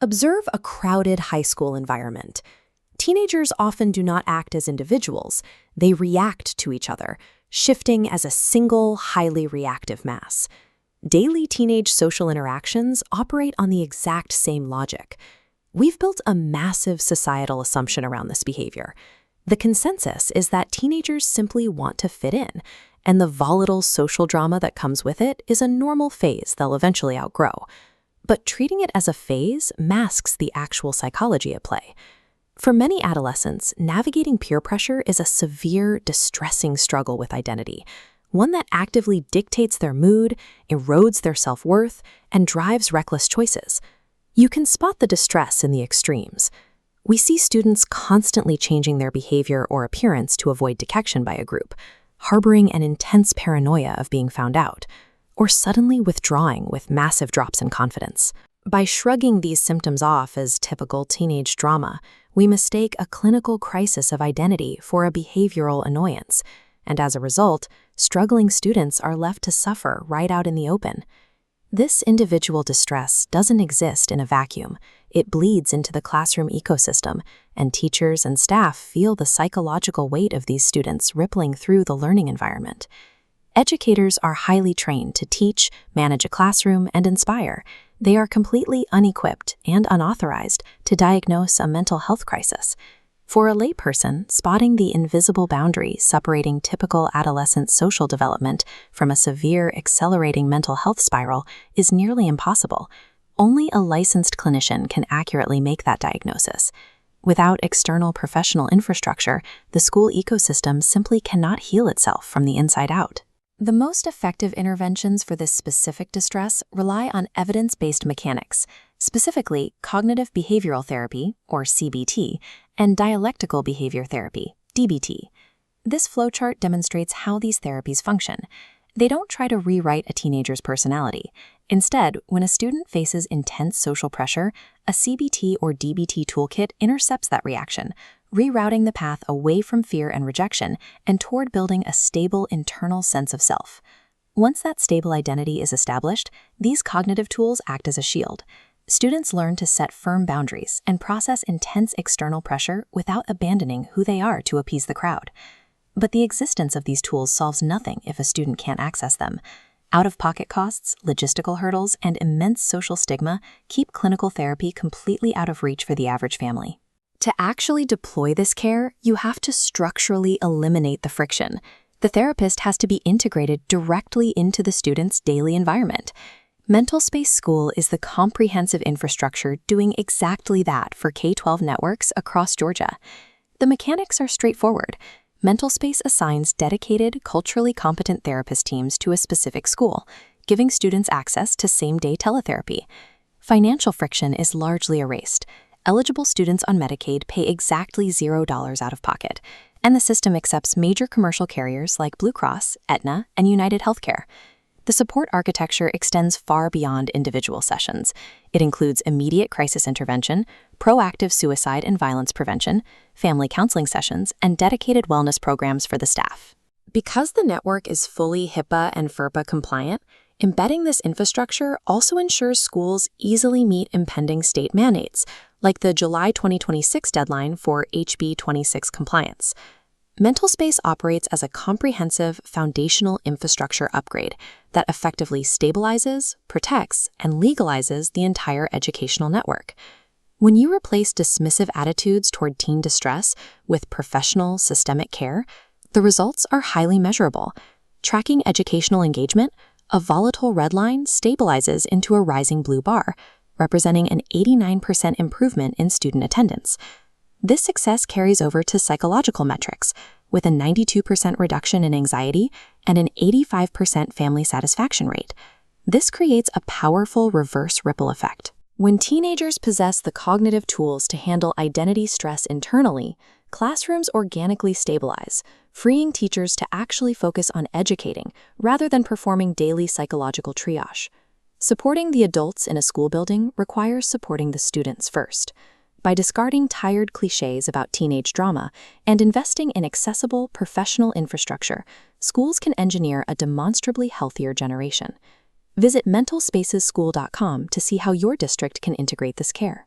Observe a crowded high school environment. Teenagers often do not act as individuals. They react to each other, shifting as a single, highly reactive mass. Daily teenage social interactions operate on the exact same logic. We've built a massive societal assumption around this behavior. The consensus is that teenagers simply want to fit in, and the volatile social drama that comes with it is a normal phase they'll eventually outgrow. But treating it as a phase masks the actual psychology at play. For many adolescents, navigating peer pressure is a severe, distressing struggle with identity, one that actively dictates their mood, erodes their self-worth, and drives reckless choices. You can spot the distress in the extremes. We see students constantly changing their behavior or appearance to avoid detection by a group, harboring an intense paranoia of being found out, or suddenly withdrawing with massive drops in confidence. By shrugging these symptoms off as typical teenage drama, we mistake a clinical crisis of identity for a behavioral annoyance, and as a result, struggling students are left to suffer right out in the open. This individual distress doesn't exist in a vacuum. It bleeds into the classroom ecosystem, and teachers and staff feel the psychological weight of these students rippling through the learning environment. Educators are highly trained to teach, manage a classroom, and inspire. They are completely unequipped and unauthorized to diagnose a mental health crisis. For a layperson, spotting the invisible boundary separating typical adolescent social development from a severe, accelerating mental health spiral is nearly impossible. Only a licensed clinician can accurately make that diagnosis. Without external professional infrastructure, the school ecosystem simply cannot heal itself from the inside out. The most effective interventions for this specific distress rely on evidence-based mechanics, specifically cognitive behavioral therapy, or CBT, and dialectical behavior therapy, DBT. This flowchart demonstrates how these therapies function. They don't try to rewrite a teenager's personality. Instead, when a student faces intense social pressure, a CBT or DBT toolkit intercepts that reaction, rerouting the path away from fear and rejection and toward building a stable internal sense of self. Once that stable identity is established, these cognitive tools act as a shield. Students learn to set firm boundaries and process intense external pressure without abandoning who they are to appease the crowd. But the existence of these tools solves nothing if a student can't access them. Out-of-pocket costs, logistical hurdles, and immense social stigma keep clinical therapy completely out of reach for the average family. To actually deploy this care, you have to structurally eliminate the friction. The therapist has to be integrated directly into the student's daily environment. MentalSpace School is the comprehensive infrastructure doing exactly that for K-12 networks across Georgia. The mechanics are straightforward. MentalSpace assigns dedicated, culturally competent therapist teams to a specific school, giving students access to same-day teletherapy. Financial friction is largely erased. Eligible students on Medicaid pay exactly $0 out of pocket, and the system accepts major commercial carriers like Blue Cross, Aetna, and United Healthcare. The support architecture extends far beyond individual sessions. It includes immediate crisis intervention, proactive suicide and violence prevention, family counseling sessions, and dedicated wellness programs for the staff. Because the network is fully HIPAA and FERPA compliant, embedding this infrastructure also ensures schools easily meet impending state mandates, like the July 2026 deadline for HB 26 compliance. MentalSpace operates as a comprehensive foundational infrastructure upgrade that effectively stabilizes, protects, and legalizes the entire educational network. When you replace dismissive attitudes toward teen distress with professional, systemic care, the results are highly measurable. Tracking educational engagement, a volatile red line stabilizes into a rising blue bar, representing an 89% improvement in student attendance. This success carries over to psychological metrics, with a 92% reduction in anxiety and an 85% family satisfaction rate. This creates a powerful reverse ripple effect. When teenagers possess the cognitive tools to handle identity stress internally, classrooms organically stabilize, freeing teachers to actually focus on educating rather than performing daily psychological triage. Supporting the adults in a school building requires supporting the students first. By discarding tired cliches about teenage drama and investing in accessible, professional infrastructure, schools can engineer a demonstrably healthier generation. Visit mentalspacesschool.com to see how your district can integrate this care.